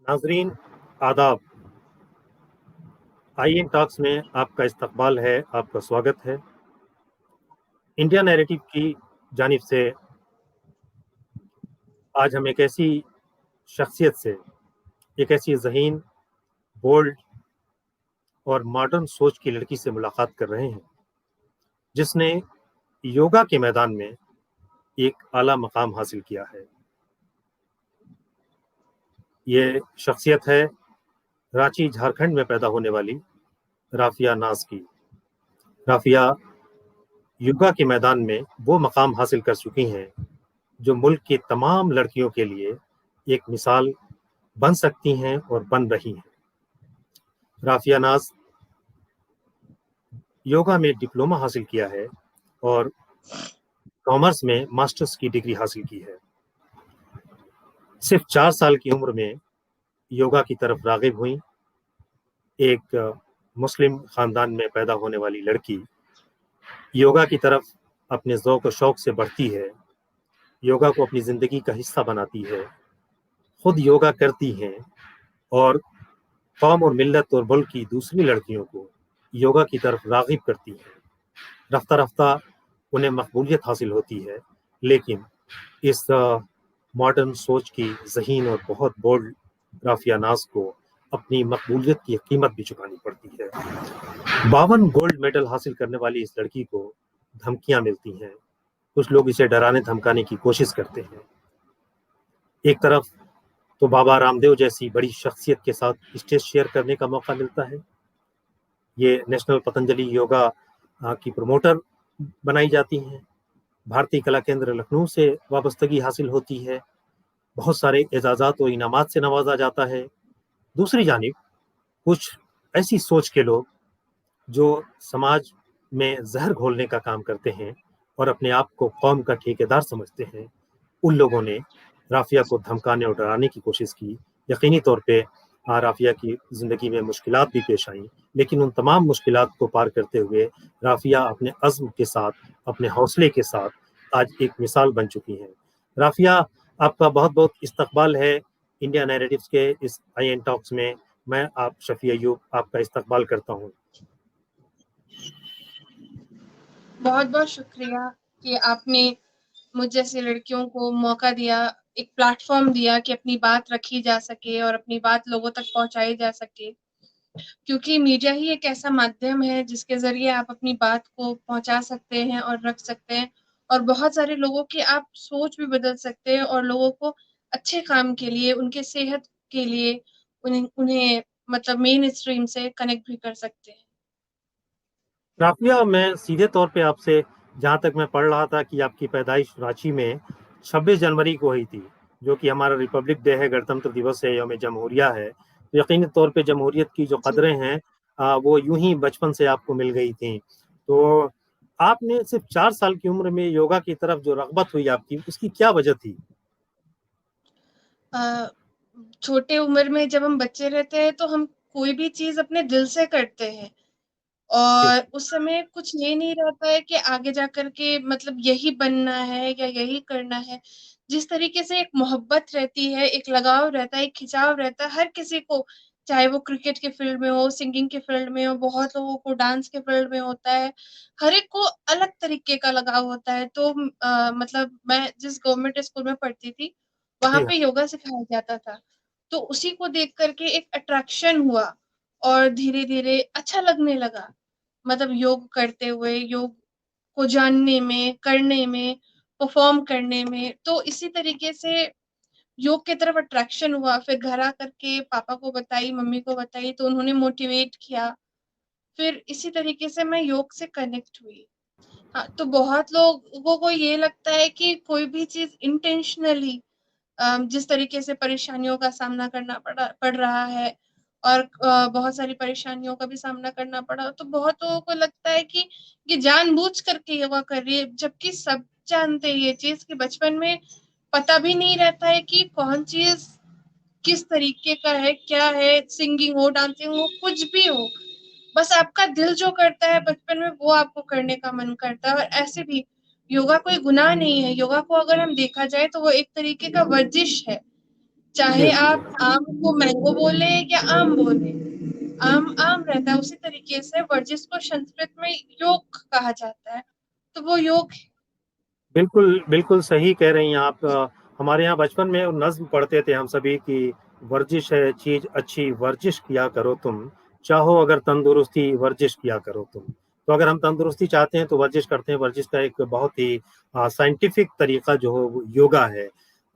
नाजरीन, आदाब। आई in talks में आपका इस्तकबाल है, आपका स्वागत है। इंडिया नैरेटिव की जानिब से आज हम एक ऐसी शख्सियत से, एक ऐसी ज़हीन, बोल्ड और मॉडर्न सोच की लड़की से मुलाकात कर रहे हैं जिसने योगा के मैदान में एक आला मकाम हासिल किया है। ये शख्सियत है रांची, झारखंड में पैदा होने वाली राफिया नाज की। राफिया योगा के मैदान में वो मकाम हासिल कर चुकी हैं जो मुल्क की तमाम लड़कियों के लिए एक मिसाल बन सकती हैं और बन रही हैं। राफिया नाज योगा में डिप्लोमा हासिल किया है और कॉमर्स में मास्टर्स की डिग्री हासिल की है। सिर्फ 4 साल की उम्र में योगा की तरफ रागिब हुई। एक मुस्लिम खानदान में पैदा होने वाली लड़की योगा की तरफ अपने ज़ौक़ और शौक़ से बढ़ती है, योगा को अपनी ज़िंदगी का हिस्सा बनाती है, खुद योगा करती हैं और कौम और मिल्लत और मुल्क की दूसरी लड़कियों को योगा की तरफ रागिब करती हैं। रफ्ता रफ्ता उन्हें मकबूलियत हासिल होती है, लेकिन इस मॉडर्न सोच की ज़हीन और बहुत बोल्ड राफिया नाज को अपनी मकबूलियत की कीमत भी चुकानी पड़ती है। 52 गोल्ड मेडल हासिल करने वाली इस लड़की को धमकियां मिलती हैं। कुछ लोग इसे डराने धमकाने की कोशिश करते हैं। एक तरफ तो बाबा रामदेव जैसी बड़ी शख्सियत के साथ स्टेज शेयर करने का मौका मिलता है। ये नेशनल पतंजलि योगा की प्रमोटर बनाई जाती हैं। भारतीय कला केंद्र लखनऊ से वाबस्तगी हासिल होती है। बहुत सारे एजाज़ात और इनामात से नवाजा जाता है। दूसरी जानिब कुछ ऐसी सोच के लोग जो समाज में जहर घोलने का काम करते हैं और अपने आप को कौम का ठेकेदार समझते हैं, उन लोगों ने राफिया को धमकाने और डराने की कोशिश की। यकीनी तौर पे राफिया की ज़िंदगी में मुश्किलात भी पेश आईं, लेकिन उन तमाम मुश्किलात को पार करते हुए राफिया अपने अज़्म के साथ, अपने हौसले के साथ आज एक मिसाल बन चुकी हैं। राफिया, आपका बहुत-बहुत इस्तकबाल है इंडिया नैरेटिव्स के इस आईएन टॉक्स में। मैं शफ़ी अय्यूब आपका इस्तकबाल करता हूँ। बहुत बहुत शुक्रिया कि आपने मुझ जैसी लड़कियों को मौका दिया, एक प्लेटफॉर्म दिया कि अपनी बात रखी जा सके और अपनी बात लोगों तक पहुंचाई जा सके। क्योंकि मीडिया ही एक ऐसा माध्यम है जिसके ज़रिए आप अपनी बात को पहुंचा सकते हैं और रख सकते हैं, और बहुत सारे लोगों की आप सोच भी बदल सकते हैं और लोगों को अच्छे काम के लिए, उनके सेहत के लिए उन्हें उन्हें मतलब मेन स्ट्रीम से कनेक्ट भी कर सकते हैं। राफिया, मैं सीधे तौर पे आपसे, जहाँ तक मैं पढ़ रहा था कि आपकी पैदाइश रांची में 26 जनवरी को हुई थी, जो कि हमारा रिपब्लिक डे है, गणतंत्र दिवस है, यौम जमहूरिया है। तो यकीनी तौर पे जमहूरियत की जो जी। कदरें हैं वो यूं ही बचपन से आपको मिल गई थी। तो आपने सिर्फ 4 साल की उम्र में योगा की तरफ जो रग़बत हुई आपकी, उसकी क्या वजह थी? अ, छोटे उम्र में जब हम बच्चे रहते हैं तो हम कोई भी चीज़ अपने दिल से करते हैं, जी, और उस समय कुछ ये नहीं रहता है कि आगे जाकर के मतलब यही बनना है या यही करना है। जिस तरीके से एक मोहब्बत रहती है, एक लगाव रहता है, एक खिंचाव रहता है हर किसी को, चाहे वो क्रिकेट के फील्ड में हो, सिंगिंग के फील्ड में हो, बहुत लोगों को डांस के फील्ड में होता है। हर एक को अलग तरीके का लगाव होता है। तो मतलब मैं जिस गवर्नमेंट स्कूल में पढ़ती थी, वहाँ जी हाँ। पे योगा सिखाया जाता था। तो उसी को देख कर के एक अट्रैक्शन हुआ और धीरे-धीरे अच्छा लगने लगा। मतलब योग करते हुए, योग को जानने में, करने में, परफ़ॉर्म करने में, तो इसी तरीके से योग की तरफ अट्रैक्शन हुआ। फिर घर आकर के पापा को बताई, मम्मी को बताई, तो उन्होंने मोटिवेट किया। फिर इसी तरीके से मैं योग से कनेक्ट हुई। हाँ, तो बहुत लोगों को ये लगता है कि कोई भी चीज़ इंटेंशनली जिस तरीके से परेशानियों का सामना करना पड़ रहा है, और बहुत सारी परेशानियों का भी सामना करना पड़ा, तो बहुत लोगों को लगता है कि ये जानबूझ करके योगा कर रही है, जबकि सब जानते हैं ये चीज़ कि बचपन में पता भी नहीं रहता है कि कौन चीज़ किस तरीके का है, क्या है, सिंगिंग हो, डांसिंग हो, कुछ भी हो। बस आपका दिल जो करता है बचपन में वो आपको करने का मन करता है। और ऐसे भी योगा कोई गुनाह नहीं है। योगा को अगर हम देखा जाए तो वो एक तरीके का वर्जिश है। जी चाहे हाँ, जी आप आम को मैंगो बोले या आम बोले, आम आम रहता है। उसी तरीके से वर्जिश को संस्कृत में योग कहा जाता है। तो वो योग है। बिल्कुल बिल्कुल सही कह रही हैं आप। हमारे यहाँ बचपन में नज्म पढ़ते थे हम सभी की, वर्जिश है चीज अच्छी, वर्जिश किया करो तुम, चाहो अगर तंदुरुस्ती, वर्जिश किया करो तुम। तो अगर हम तंदुरुस्ती चाहते हैं तो वर्जिश करते हैं। वर्जिश का एक बहुत ही साइंटिफिक तरीका जो हो वो योगा है।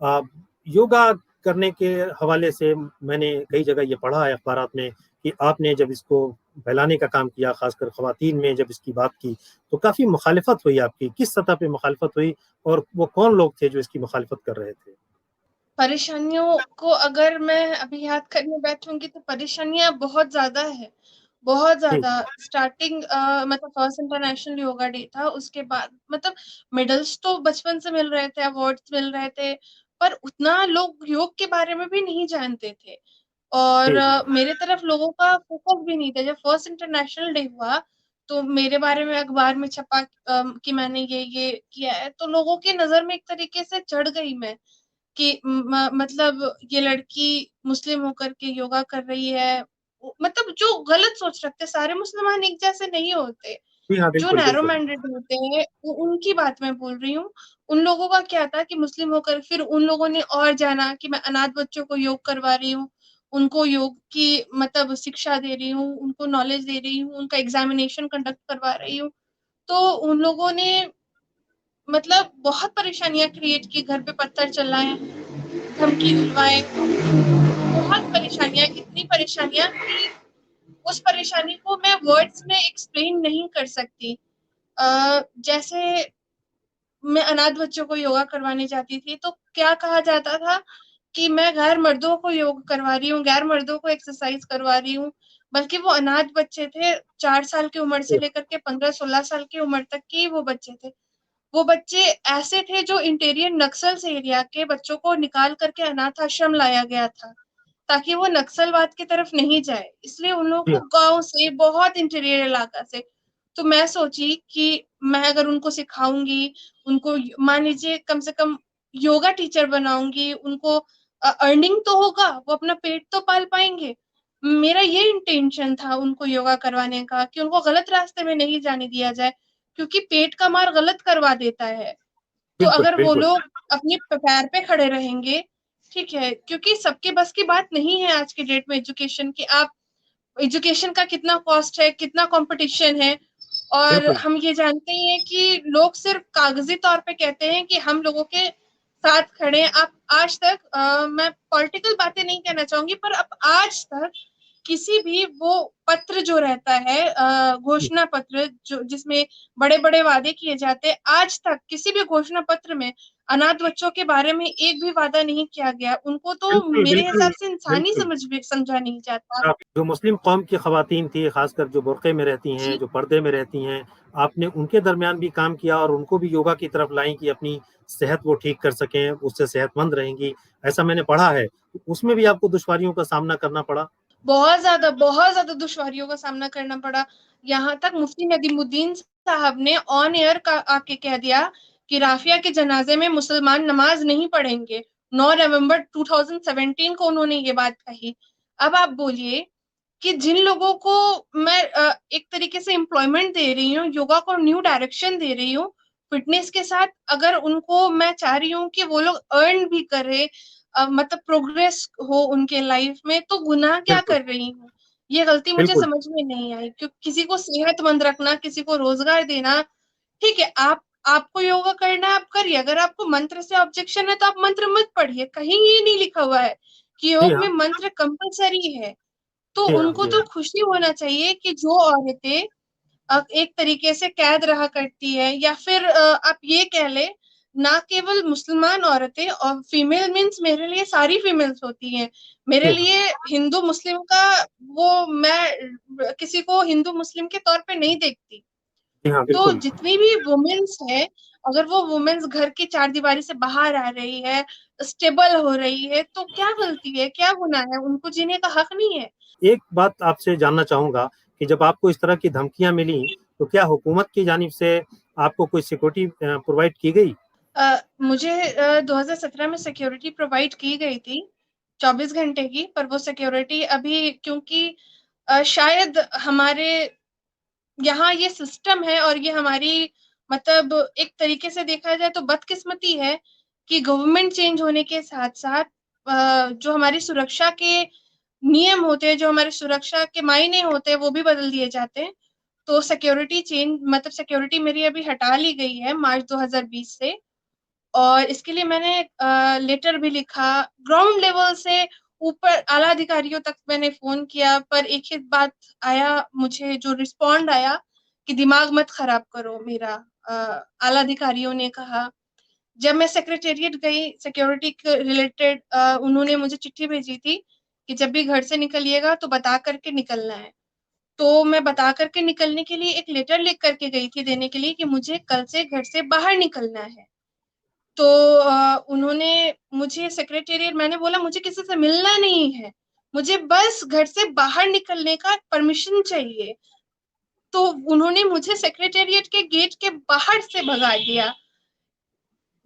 आ, योगा करने के हवाले से मैंने कई जगह ये पढ़ा है अखबारात में कि आपने जब इसको फैलाने का काम किया, खासकर खवातीन में जब इसकी बात की, तो काफी मुखालिफत हुई आपकी। किस सतह पे मुखालिफत हुई और वो कौन लोग थे जो इसकी मुखालिफत कर रहे थे? परेशानियों को अगर मैं अभी याद करने बैठूंगी तो परेशानियां बहुत ज्यादा है, बहुत जी ज्यादा। स्टार्टिंग मतलब फर्स्ट इंटरनेशनल योगा डे था, उसके बाद मतलब मेडल्स तो बचपन से मिल रहे थे, अवार्ड्स मिल रहे थे, पर उतना लोग योग के बारे में भी नहीं जानते थे। और जी जी मेरे तरफ लोगों का फोकस भी नहीं था। जब फर्स्ट इंटरनेशनल डे हुआ तो मेरे बारे में अखबार में छपा कि मैंने ये किया है, तो लोगों की नजर में एक तरीके से चढ़ गई मैं कि मतलब ये लड़की मुस्लिम होकर के योगा कर रही है। मतलब जो गलत सोच रखते, सारे मुसलमान एक जैसे नहीं होते। जी हाँ, जो बिल्कुल नैरो बिल्कुल। माइंडेड होते हैं उनकी बात मैं बोल रही हूँ। उन लोगों का क्या था कि मुस्लिम होकर फिर उन लोगों ने और जाना कि मैं अनाथ बच्चों को योग करवा रही हूँ, उनको योग की मतलब शिक्षा दे रही हूँ, उनको नॉलेज दे रही हूँ, उनका एग्जामिनेशन कंडक्ट करवा रही हूँ। तो उन लोगों ने मतलब बहुत परेशानियां क्रिएट की, घर पे पत्थर चलाए, धमकी दिलवाए, बहुत परेशानियां, इतनी परेशानियां कि उस परेशानी को मैं वर्ड्स में एक्सप्लेन नहीं कर सकती। जैसे मैं अनाथ बच्चों को योगा करवाने जाती थी तो क्या कहा जाता था कि मैं गैर मर्दों को योग करवा रही हूँ, गैर मर्दों को एक्सरसाइज करवा रही हूँ। बल्कि वो अनाथ बच्चे थे, 4 साल की उम्र से जी लेकर के 15-16 साल की उम्र तक के वो बच्चे थे। वो बच्चे ऐसे थे जो इंटीरियर नक्सल्स एरिया के बच्चों को निकाल करके अनाथ आश्रम लाया गया था ताकि वो नक्सलवाद की तरफ नहीं जाए, इसलिए उन लोगों जी को हाँ, गांव से, बहुत इंटीरियर इलाका से। तो मैं सोची कि मैं अगर उनको सिखाऊंगी, उनको मान लीजिए कम से कम योगा टीचर बनाऊंगी, उनको अर्निंग तो होगा, वो अपना पेट तो पाल पाएंगे। मेरा ये इंटेंशन था उनको योगा करवाने का कि उनको गलत रास्ते में नहीं जाने दिया जाए, क्योंकि पेट का मार गलत करवा देता है। तो बिल्कुल अगर वो बिल्कुल। लोग अपने पैर पे खड़े रहेंगे, ठीक है, क्योंकि सबके बस की बात नहीं है आज के डेट में एजुकेशन की। आप एजुकेशन का कितना कॉस्ट है, कितना कंपटीशन है। और बिल्कुल हम ये जानते ही हैं कि लोग सिर्फ कागजी तौर पे कहते हैं कि हम लोगों के साथ खड़े हैं। आप आज तक मैं पॉलिटिकल बातें नहीं कहना चाहूंगी, पर अब आज तक किसी भी वो पत्र जो रहता है जी, घोषणा पत्र जो जिसमें बड़े बड़े वादे किए जाते हैं, आज तक किसी भी घोषणा पत्र में अनाथ बच्चों के बारे में एक भी वादा नहीं किया गया। उनको तो बिल्कुल मेरे बिल्कुल हिसाब से इंसानी बिल्कुल। समझा नहीं जाता। जो मुस्लिम कौम की खवातीन थी, खासकर जो बुर्के में रहती हैं, जी जो पर्दे में रहती हैं, आपने उनके दरमियान भी काम किया और उनको भी योगा की तरफ लाई कि अपनी सेहत वो ठीक कर सकें, उससे सेहतमंद रहेंगी, ऐसा मैंने पढ़ा है। उसमें भी आपको दुश्वारियों का सामना करना पड़ा? बहुत ज्यादा दुश्वारियों का सामना करना पड़ा। यहाँ तक मुफ्ती नदीमुद्दीन साहब ने ऑन एयर का आके कह दिया कि राफिया के जनाजे में मुसलमान नमाज नहीं पढ़ेंगे। 9 नवंबर 2017 को उन्होंने ये बात कही। अब आप बोलिए कि जिन लोगों को मैं एक तरीके से एम्प्लॉयमेंट दे रही हूँ, योगा को न्यू डायरेक्शन दे रही हूँ, फिटनेस के साथ अगर उनको मैं चाह रही हूँ कि वो लोग अर्न भी करे, मतलब प्रोग्रेस हो उनके लाइफ में, तो गुनाह क्या बिल्कुल कर रही हूँ? ये गलती मुझे बिल्कुल। समझ में नहीं आई। क्योंकि किसी को सेहतमंद रखना, किसी को रोजगार देना, ठीक है, आप आपको योगा करना है आप करिए। अगर आपको मंत्र से ऑब्जेक्शन है तो आप मंत्र मत पढ़िए, कहीं ये नहीं लिखा हुआ है कि जी योग में हाँ, मंत्र कंपलसरी है। तो जी हाँ, उनको जी तो हाँ। खुशी होना चाहिए कि जो औरतें एक तरीके से कैद रहा करती है, या फिर आप ये कह ले, ना केवल मुसलमान औरतें, और फीमेल मीन्स मेरे लिए सारी फीमेल्स होती हैं। मेरे जी हाँ, लिए हिंदू मुस्लिम का वो मैं किसी को हिंदू मुस्लिम के तौर पे नहीं देखती। जी हाँ, तो बिल्कुल। जितनी भी वुमेन्स है, अगर वो वुमेन्स घर की चारदीवारी से बाहर आ रही है, स्टेबल हो रही है, तो क्या गलती है, क्या गुनाह है, उनको जीने का हक नहीं है? एक बात आपसे जानना चाहूँगा कि जब आपको इस तरह की धमकियाँ मिली, तो क्या हुकूमत की जानिब से आपको कोई सिक्योरिटी प्रोवाइड की गई? मुझे 2017 में सिक्योरिटी प्रोवाइड की गई थी, 24 घंटे की, पर वो सिक्योरिटी अभी, क्योंकि शायद हमारे यहाँ ये सिस्टम है, और ये हमारी, मतलब एक तरीके से देखा जाए तो बदकिस्मती है कि गवर्नमेंट चेंज होने के साथ-साथ जो हमारी सुरक्षा के नियम होते हैं, जो हमारी सुरक्षा के मायने होते हैं, वो भी बदल दिए जाते हैं। तो सिक्योरिटी चेंज, मतलब सिक्योरिटी मेरी अभी हटा ली गई है मार्च 2020 से, और इसके लिए मैंने लेटर भी लिखा, ग्राउंड लेवल से ऊपर आला अधिकारियों तक मैंने फ़ोन किया, पर एक ही बात आया, मुझे जो रिस्पॉन्ड आया कि दिमाग मत खराब करो मेरा। अ, आला अधिकारियों ने कहा। जब मैं सेक्रेटेरिएट गई सिक्योरिटी के रिलेटेड, उन्होंने मुझे चिट्ठी भेजी थी कि जब भी घर से निकलिएगा तो बता कर के निकलना है। तो मैं बता कर के निकलने के लिए एक लेटर लिख कर के गई थी देने के लिए कि मुझे कल से घर से बाहर निकलना है। तो उन्होंने मुझे सेक्रेटेरिएट, मैंने बोला मुझे किसी से मिलना नहीं है, मुझे बस घर से बाहर निकलने का परमिशन चाहिए। तो उन्होंने मुझे सेक्रेटेरिएट के गेट के बाहर से भगा दिया।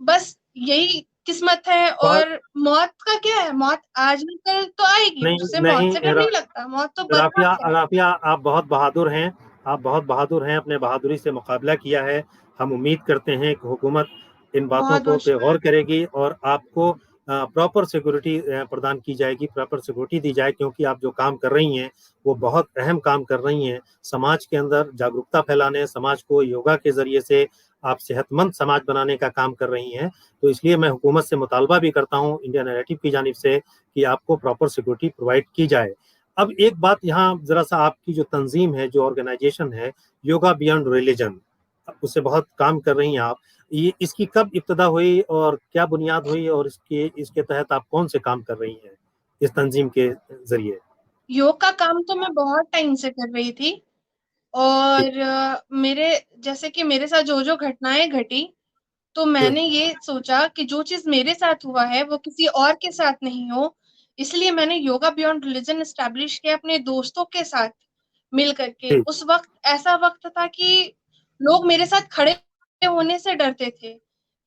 बस यही किस्मत है, बहुत और मौत का क्या है, मौत आज न कल तो आएगी, नहीं, उससे मौत नहीं, से डर नहीं लगता, मौत तो राफिया, बर्दाश्त है। राफिया, आप बहुत बहादुर हैं। आप बहुत बहादुर हैं, अपने बहादुरी से मुकाबला किया है। हम उम्मीद करते हैं कि हुकूमत इन बातों बहुत को बहुत पे शुक्रिया। गौर करेगी और आपको प्रॉपर सिक्योरिटी प्रदान की जाएगी, प्रॉपर सिक्योरिटी दी जाए, क्योंकि आप जो काम कर रही हैं वो बहुत अहम काम कर रही हैं। समाज के अंदर जागरूकता फैलाने, समाज को योगा के ज़रिए से आप सेहतमंद समाज बनाने का काम कर रही हैं। तो इसलिए मैं हुकूमत से मुतालबा भी करता हूँ इंडिया नैरेटिव की जानिब से कि आपको प्रॉपर सिक्योरिटी प्रोवाइड की जाए। अब एक बात यहाँ ज़रा-सा, आपकी जो तंज़ीम है, जो ऑर्गेनाइज़ेशन है, योगा बियॉन्ड रिलिजन, उससे बहुत काम कर रही हैं आप। ये इसकी कब इब्तिदा हुई और क्या बुनियाद हुई, और इसके इसके तहत आप कौन से काम कर रही हैं, इस तंज़ीम के ज़रिए? योग का काम तो मैं बहुत टाइम से कर रही थी, जी, और मेरे, जैसे कि मेरे साथ जो-जो घटनाएँ घटी, तो जी, मैंने ये सोचा कि जो चीज़ मेरे साथ हुआ है, वो किसी और के साथ नहीं हो। इसलिए मैंने योगा बियॉन्ड रिलिजन एस्टेब्लिश किया अपने दोस्तों के साथ मिल कर के। जी, उस वक़्त ऐसा वक़्त था कि लोग मेरे साथ खड़े होने से डरते थे,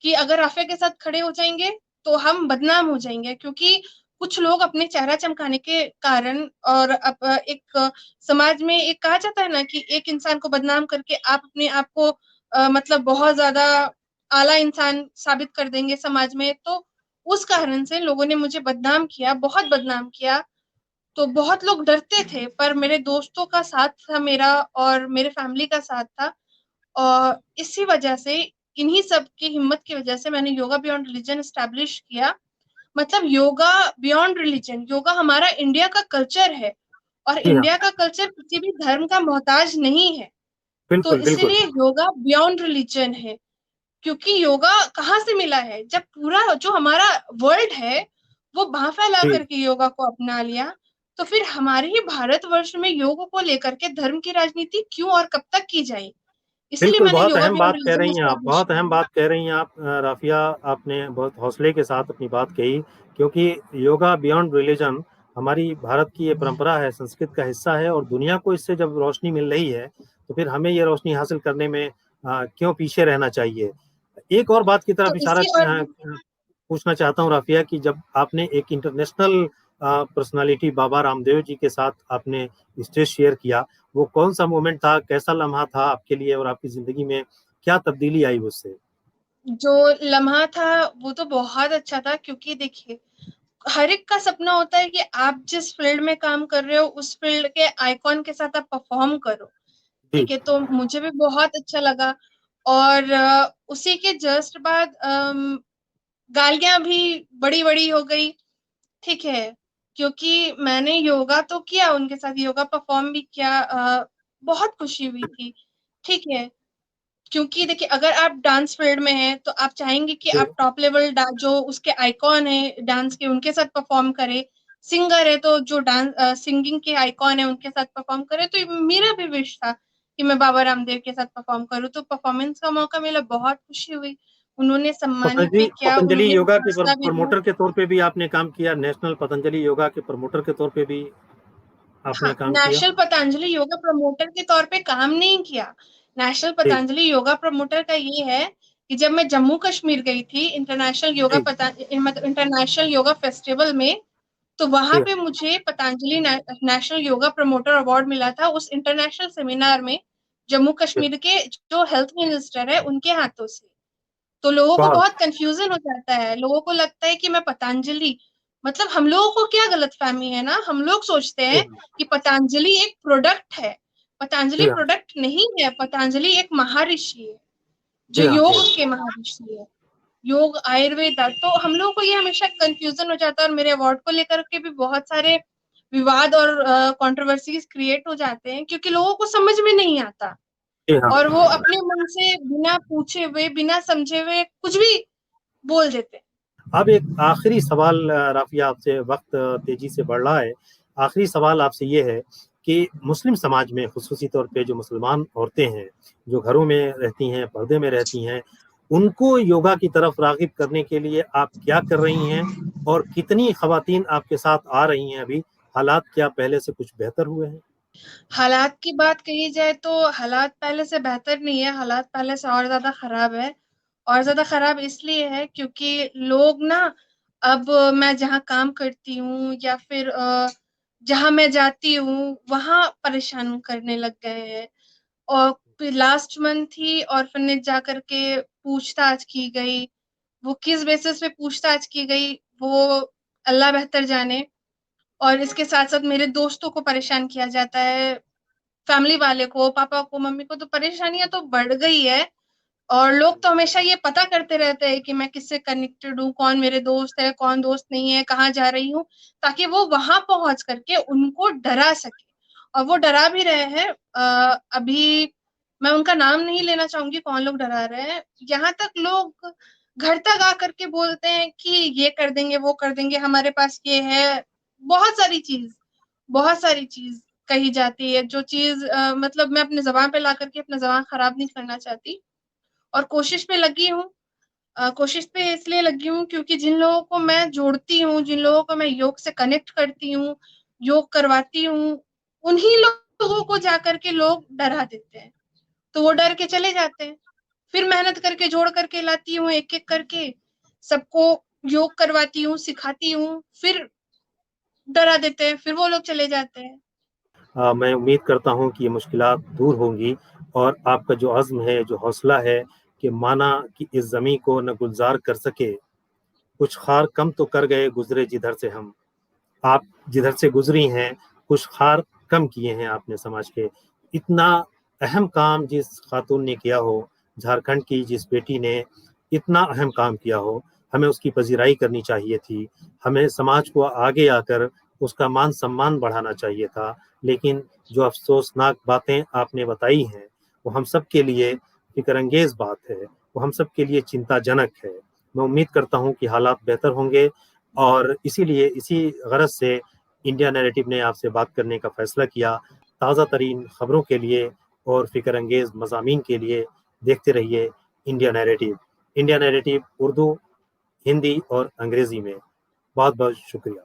कि अगर राफ़िया के साथ खड़े हो जाएँगे, तो हम बदनाम हो जाएँगे, क्योंकि कुछ लोग अपने चेहरा चमकाने के कारण, और एक समाज में एक कहा जाता है ना कि एक इंसान को बदनाम करके आप अपने आप को मतलब बहुत ज़्यादा आला इंसान साबित कर देंगे समाज में, तो उस कारण से लोगों ने मुझे बदनाम किया, बहुत बदनाम किया। तो बहुत लोग डरते थे, पर मेरे दोस्तों का साथ था मेरा, और मेरे फैमिली का साथ था, और इसी वजह से, इन्हीं सब की हिम्मत की वजह से मैंने योगा बियॉन्ड रिलीजन एस्टेब्लिश किया। मतलब योगा बियॉन्ड रिलीजन, योगा हमारा इंडिया का कल्चर है, और जी हाँ, इंडिया का कल्चर किसी भी धर्म का मोहताज नहीं है। तो बिल्कुल, बिल्कुल। इसीलिए योगा बियॉन्ड रिलीजन है, क्योंकि योगा कहाँ से मिला है, जब पूरा जो हमारा वर्ल्ड है, वो बाँह फैला जी, करके योगा को अपना लिया, तो फिर हमारे ही भारतवर्ष में योग को लेकर के धर्म की राजनीति क्यों और कब तक की जाए? इसलिए बिल्कुल, मैंने बहुत योगा अहम बियॉन्ड बात कह रिलीजन रही हैं आप, एस्टेब्लिश बहुत किया। अहम बात कह रही हैं आप राफ़िया, आपने बहुत हौसले के साथ अपनी बात कही, क्योंकि योगा बियॉन्ड रिलिजन हमारी भारत की ये परंपरा है, संस्कृत का हिस्सा है, और दुनिया को इससे जब रोशनी मिल रही है, तो फिर हमें ये रोशनी हासिल करने में क्यों पीछे रहना चाहिए? एक और बात की तो तरफ इशारा इसी और पूछना चाहता हूँ राफ़िया, कि जब आपने एक इंटरनेशनल पर्सनैलिटी बाबा रामदेव जी के साथ आपने स्टेज शेयर किया, वो कौन-सा मोमेंट था? कैसा लम्हा था आपके लिए, और आपकी ज़िंदगी में क्या तब्दीली आई उससे? जो लम्हा था, वो तो बहुत अच्छा था, क्योंकि देखिए, हर एक का सपना होता है कि आप जिस फ़ील्ड में काम कर रहे हो, उस फ़ील्ड के आइकॉन के साथ आप परफ़ॉर्म करो। जी, ठीक है, तो मुझे भी बहुत अच्छा लगा, और उसी के जस्ट बाद गालियाँ भी बड़ी-बड़ी हो गई, ठीक है? क्योंकि मैंने योगा तो किया उनके साथ, योगा परफ़ॉर्म भी किया, बहुत खुशी हुई थी, ठीक है? क्योंकि देखिए, अगर आप डांस फ़ील्ड में हैं, तो आप चाहेंगे कि जी, आप टॉप लेवल जो उसके आइकॉन हैं डांस के, उनके साथ परफ़ॉर्म करें। सिंगर है, तो जो सिंगिंग के आइकॉन हैं, उनके साथ परफ़ॉर्म करें। तो ये मेरा भी विश था कि मैं बाबा रामदेव के साथ परफॉर्म करूँ, तो परफॉर्मेंस का मौका मिला, बहुत खुशी हुई। उन्होंने सम्मानित भी किया, पतंजलि उन्होंने योगा के हौसला भी दिया। प्रमोटर के तौर पे भी आपने काम किया, नेशनल पतंजलि योगा के प्रमोटर के तौर पे भी हाँ, आपने काम किया। नेशनल पतंजलि योगा प्रमोटर के तौर पे काम नहीं किया। नेशनल जी पतंजलि योगा प्रमोटर का ये है कि जब मैं जम्मू कश्मीर गई थी जी मतलब इंटरनेशनल योगा फेस्टिवल में, तो वहां जी पे मुझे Patanjali national yoga promoter award मिला था उस इंटरनेशनल सेमिनार में, जम्मू जी। कश्मीर के जो हेल्थ मिनिस्टर है उनके हाथों से। तो लोगों को बहुत बहुत कंफ्यूजन हो जाता है, लोगों को लगता है कि मैं पतंजलि, मतलब हम लोगों को क्या गलतफहमी है ना, हम लोग सोचते जी हैं कि पतंजलि एक प्रोडक्ट है। पतंजलि जी हाँ प्रोडक्ट नहीं है, पतंजलि एक महर्षि है, जो जी हाँ जी योग हाँ। के महर्षि है। योग आयुर्वेद, तो हम लोगों को ये हमेशा कंफ्यूजन हो जाता है, और मेरे अवार्ड को लेकर के भी बहुत सारे विवाद और कंट्रोवर्सीज क्रिएट हो जाते हैं, क्योंकि लोगों को समझ में नहीं आता, जी हाँ। और वो अपने मन से बिना पूछे हुए, बिना समझे हुए कुछ भी बोल देते हैं। अब एक आखिरी सवाल राफिया आपसे, वक्त तेजी से बढ़ रहा है। आखिरी सवाल आपसे ये है कि मुस्लिम समाज में खुसूसी तौर पे जो मुसलमान औरतें हैं, जो घरों में रहती हैं, पर्दे में रहती हैं, उनको योगा की तरफ राग़िब करने के लिए आप क्या कर रही हैं, और कितनी ख़वातीन आपके साथ आ रही हैं अभी? हालात क्या पहले से कुछ बेहतर हुए हैं? हालात की बात कही जाए तो हालात पहले से बेहतर नहीं है, हालात पहले से और ज़्यादा खराब है। और ज़्यादा खराब इसलिए है क्योंकि लोग ना, अब मैं जहाँ काम करती हूँ या फिर जहाँ मैं जाती हूँ, वहाँ परेशान करने लग गए हैं। और फिर लास्ट मंथ ही ऑर्फनेज जा कर के पूछताछ की गई। वो किस बेसिस पे पूछताछ की गई, वो अल्लाह बेहतर जाने। और इसके साथ-साथ मेरे दोस्तों को परेशान किया जाता है, फैमिली वाले को, पापा को, मम्मी को, तो परेशानियाँ तो बढ़ गई है। और लोग तो हमेशा ये पता करते रहते हैं कि मैं किससे कनेक्टेड हूँ, कौन मेरे दोस्त है, कौन दोस्त नहीं है, कहाँ जा रही हूँ, ताकि वो वहां पहुंच करके उनको डरा सके। और वो डरा भी रहे हैं। अभी मैं उनका नाम नहीं लेना चाहूंगी कौन लोग डरा रहे हैं। यहाँ तक लोग घर तक आकर के बोलते हैं कि ये कर देंगे, वो कर देंगे, हमारे पास ये है। बहुत सारी चीज, बहुत सारी चीज कही जाती है, जो चीज मतलब मैं अपने जबान पे ला करके अपना जबान खराब नहीं करना चाहती। और कोशिश पे लगी हूँ। कोशिश पे इसलिए लगी हूँ क्योंकि जिन लोगों को मैं जोड़ती हूँ, जिन लोगों को मैं योग से कनेक्ट करती हूँ, योग करवाती हूँ, उन्हीं लोगों को जाकर के लोग डरा देते हैं, तो वो डर के चले जाते हैं। फिर मेहनत करके जोड़ करके लाती हूँ, एक एक करके सबको योग करवाती हूँ, सिखाती हूँ, फिर डरा देते हैं, फिर वो लोग चले जाते हैं। मैं उम्मीद करता हूँ कि ये मुश्किलात दूर होंगी, और आपका जो अज़्म है, जो हौसला है कि माना कि इस ज़मीं को न गुलज़ार कर सके, कुछ ख़ार कम तो कर गए गुज़रे जिधर से हम। आप जिधर से गुज़री हैं, कुछ ख़ार कम किए हैं आपने समाज के। इतना अहम काम जिस ख़ातून ने किया हो, झारखंड की जिस बेटी ने इतना अहम काम किया हो, हमें उसकी पज़ीराई करनी चाहिए थी। हमें समाज को आगे आकर उसका मान-सम्मान बढ़ाना चाहिए था। लेकिन जो अफ़सोसनाक बातें आपने बताई हैं, वो हम सब के लिए फ़िक्रअंगेज़ बात है, वो हम सब के लिए चिंताजनक है। मैं उम्मीद करता हूँ कि हालात बेहतर होंगे, और इसीलिए इसी गरज से इंडिया नैरेटिव ने आपसे बात करने का फ़ैसला किया। ताज़ा तरीन खबरों के लिए और फ़िक्रअंगेज़ मज़ामीन के लिए देखते रहिए India narrative. India narrative Urdu, Hindi और अंग्रेज़ी में। बहुत-बहुत शुक्रिया।